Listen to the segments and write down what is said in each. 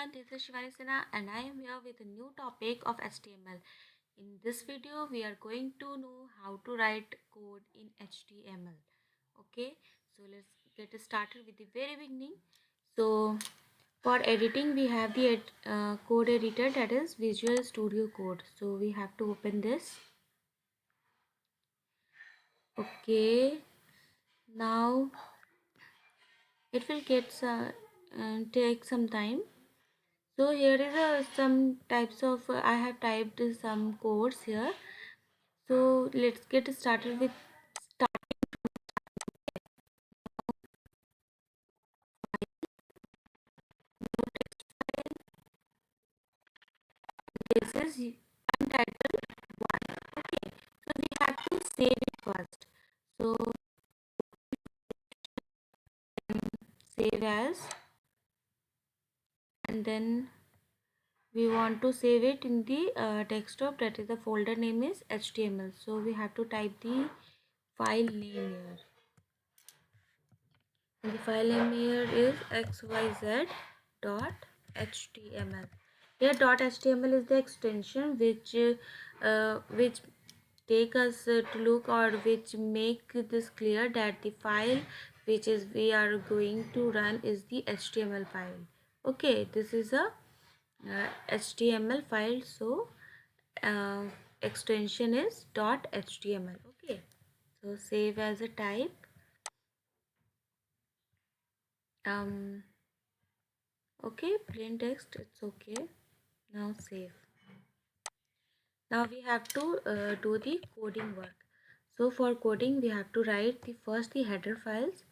everyone, this is Shivani Sinha and I am here with a new topic of HTML. In this video, we are going to know how to write code in HTML. Okay, so let's get started with the very beginning. So, for editing, we have the code editor, that is Visual Studio Code. So, we have to open this. Okay, now it will take some time. So here is some types of I have typed some codes here. So let's get started with this is untitled one. Okay, so we have to save it first. So save as, and then we want to save it in the desktop, that is the folder name is HTML. So we have to type the file name here. And the file name here is xyz dot html. Here dot html is the extension which take us to look, or which make this clear that the file which is we are going to run is the HTML file. Okay, this is a HTML file, so uh, extension is dot html. Okay, so save as a type. Okay, plain text, it's okay. Now save. Now we have to do the coding work. So for coding we have to write the first the header files,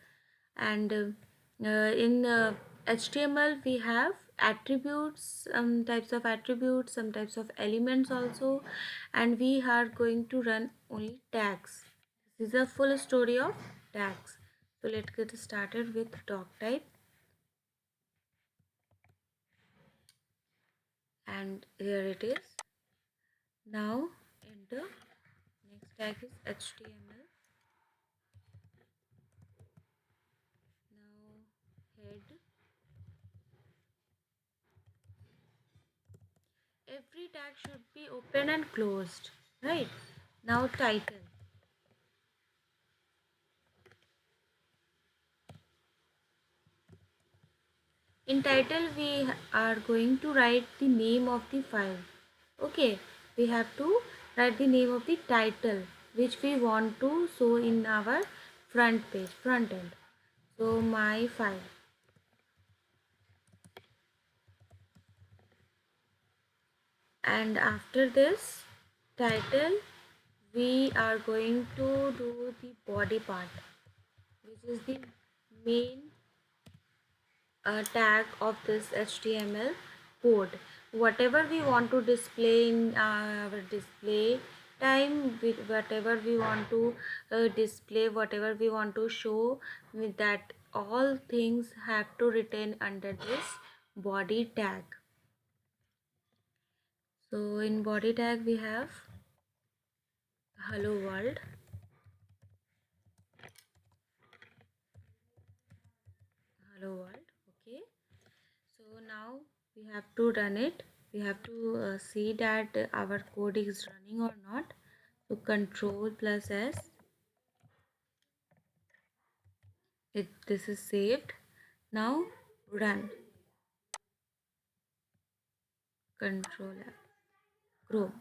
and in HTML we have attributes, some types of attributes, some types of elements also, and we are going to run only tags. This is a full story of tags. So let's get started with doc type, and here it is. Now enter. Next tag is HTML. Now head. Every tag should be open and closed, right? Now title. In title we are going to write the name of the file. Okay, we have to write the name of the title which we want to show in our front page, front end. So my file. And after this title we are going to do the body part, which is the main tag of this HTML code. Whatever we want to display in our display time, with whatever we want to display, whatever we want to show, with that all things have to retain under this body tag. So in body tag we have hello world, hello world. Okay, so now we have to run it. We have to see that our code is running or not. So control plus S, this is saved. Now run. Control F, Chrome.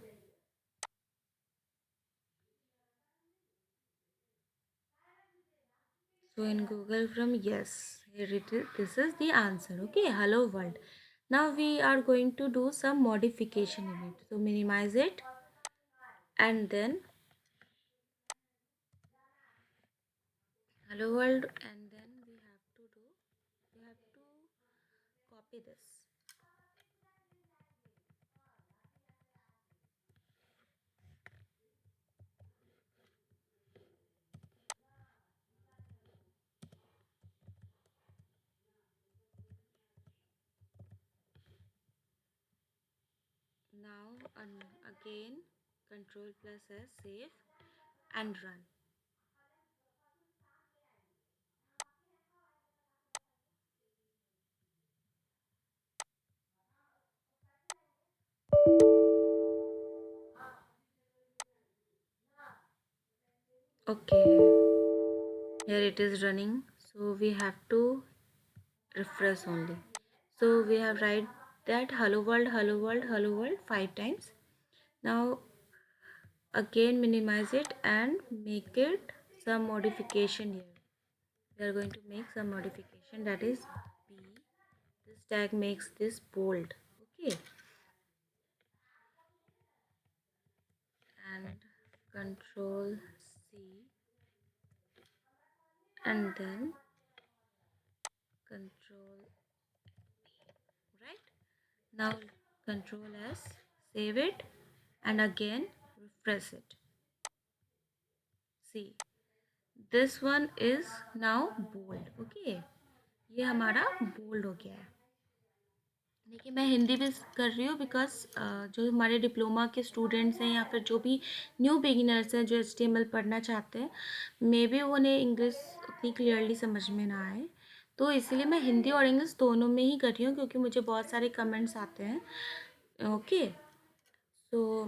So in Google Chrome, yes, here it is. This is the answer. Okay, hello world. Now we are going to do some modification in it. So minimize it, and then hello world, and then we have to copy this. Now again control plus S, save and run. Okay, here it is running, so we have to refresh only. So we have write that hello world, hello world, hello world 5 times. Now again minimize it and make it some modification here. We are going to make some modification, that is B. This tag makes this bold. Okay, and control C, and then control, right? Now control S, save it, and again refresh it. See, this one is now bold. Okay, ये हमारा bold हो गया है. देखिए मैं हिंदी भी कर रही हूँ बिकॉज जो हमारे डिप्लोमा के स्टूडेंट्स हैं या फिर जो भी न्यू बिगिनर्स हैं जो HTML पढ़ना चाहते हैं, मे बी उन्हें इंग्लिश उतनी क्लियरली समझ में ना आए, तो इसीलिए मैं हिंदी और इंग्लिश दोनों में ही कर रही हूँ क्योंकि मुझे बहुत सारे कमेंट्स आते हैं. Okay, so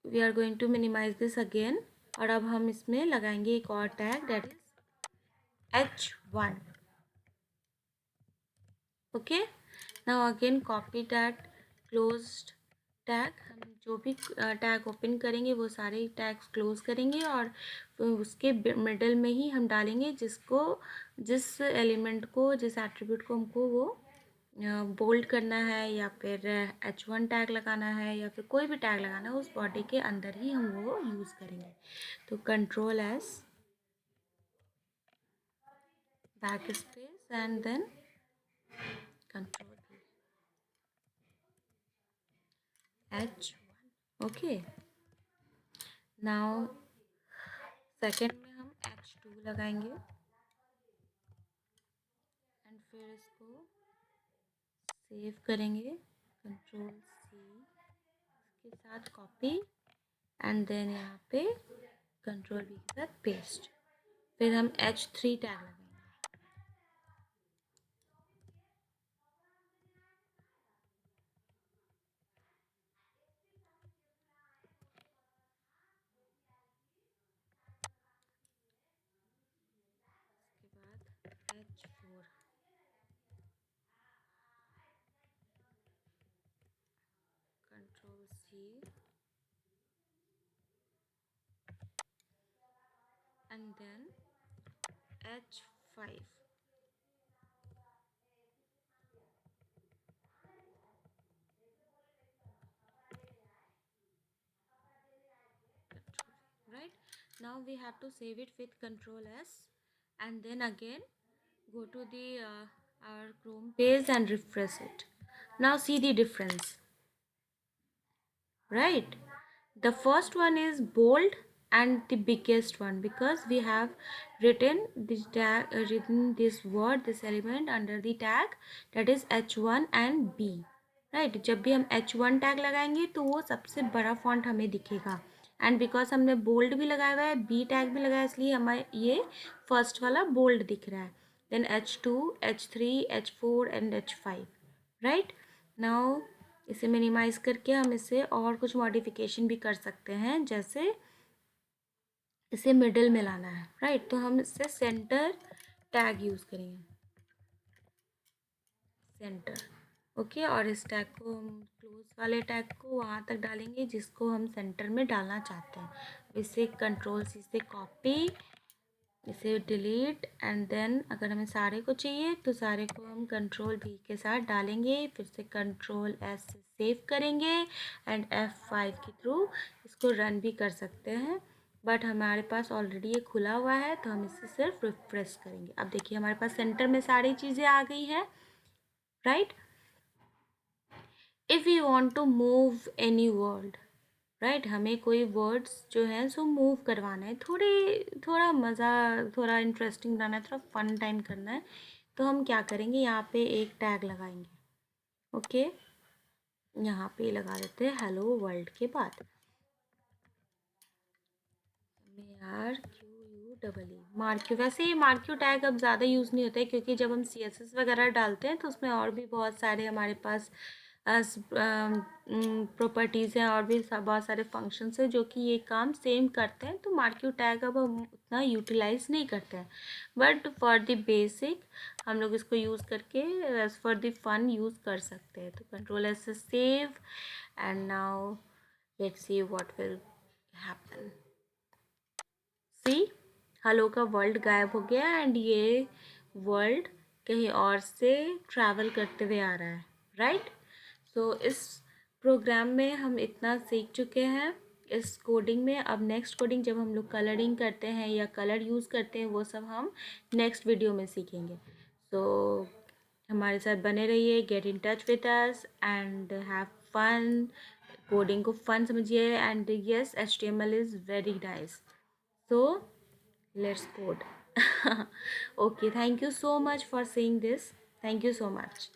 we are going to minimize this again, और अब हम इसमें लगाएंगे एक और tag, that is H1. Okay, now again copy tag, closed tag, हम जो भी टैग ओपन करेंगे वो सारे टैग्स क्लोज करेंगे और उसके मिडल में ही हम डालेंगे जिस एलिमेंट को, जिस एट्रीब्यूट को हमको वो बोल्ड करना है या फिर H1 टैग लगाना है या फिर कोई भी टैग लगाना है, उस बॉडी के अंदर ही हम वो यूज़ करेंगे. तो control S, back space, and then control H1. Okay, now second में हम H2 लगाएंगे एंड फिर इसको सेव करेंगे, कंट्रोल C के साथ कॉपी, एंड देन यहाँ पे कंट्रोल V के साथ पेस्ट. फिर हम H3 टैग लगाएंगे. उसके बाद H4, control C, and then H5. Right, now we have to save it with control S, and then again go to the our Chrome page and refresh it. Now see the difference, right? The first one is bold and the biggest one because we have written this tag, written this word, this element under the tag, that is H1 and B, right? जब भी हम H1 tag लगाएंगे तो वो सबसे बड़ा font हमें दिखेगा, एंड बिकॉज हमने बोल्ड भी लगाया हुआ है, B टैग भी लगाया, इसलिए हमारे ये फर्स्ट वाला बोल्ड दिख रहा है. Then H2, H3, H4 and H5, right? Now इसे मिनिमाइज करके हम इसे और कुछ मॉडिफिकेशन भी कर सकते हैं, जैसे इसे मिडिल में लाना है, राइट? तो हम इससे सेंटर टैग यूज़ करेंगे, सेंटर. ओके, और इस टैग को हम क्लोज वाले टैग को वहाँ तक डालेंगे जिसको हम सेंटर में डालना चाहते हैं. इसे कंट्रोल C से कॉपी, इसे डिलीट, एंड देन अगर हमें सारे को चाहिए तो सारे को हम कंट्रोल V के साथ डालेंगे, फिर से कंट्रोल S से सेव करेंगे एंड F5 के थ्रू इसको रन भी कर सकते हैं, बट हमारे पास ऑलरेडी ये खुला हुआ है तो हम इसे सिर्फ रिफ्रेश करेंगे. अब देखिए हमारे पास सेंटर में सारी चीज़ें आ गई हैं, right? If you want to move any word, right, हमें कोई वर्ड्स जो हैं सो मूव करवाना है, थोड़ा मज़ा, थोड़ा इंटरेस्टिंग बनाना है, थोड़ा फन टाइम करना है, तो हम क्या करेंगे, यहाँ पे एक टैग लगाएंगे. ओके, यहाँ पे लगा देते हैं हेलो वर्ल्ड के बाद मार्क्यू. वैसे ये मार्क्यू टैग अब ज़्यादा यूज़ नहीं होता है क्योंकि जब हम CSS वगैरह डालते हैं तो उसमें और भी बहुत सारे हमारे पास एज प्रॉपर्टीज़ हैं और भी बहुत सारे फंक्शंस हैं जो कि ये काम सेम करते हैं, तो मार्क्यू टैग अब हम उतना यूटिलाइज नहीं करते हैं, बट फॉर द बेसिक हम लोग इसको यूज़ करके as for the fun use कर सकते हैं। तो कंट्रोल एस से save, and now let's see what will happen. See, hello का वर्ल्ड गायब हो गया एंड ये वर्ल्ड कहीं और से ट्रैवल करते हुए आ रहा है, राइट। सो इस प्रोग्राम में हम इतना सीख चुके हैं इस कोडिंग में। अब नेक्स्ट कोडिंग जब हम लोग कलरिंग करते हैं या कलर यूज़ करते हैं वो सब हम नेक्स्ट वीडियो में सीखेंगे। सो हमारे साथ बने रहिए, get in touch with us and have fun. Coding को फन समझिए, and yes HTML is very nice. So let's code. Okay, thank you so much for seeing this. Thank you so much.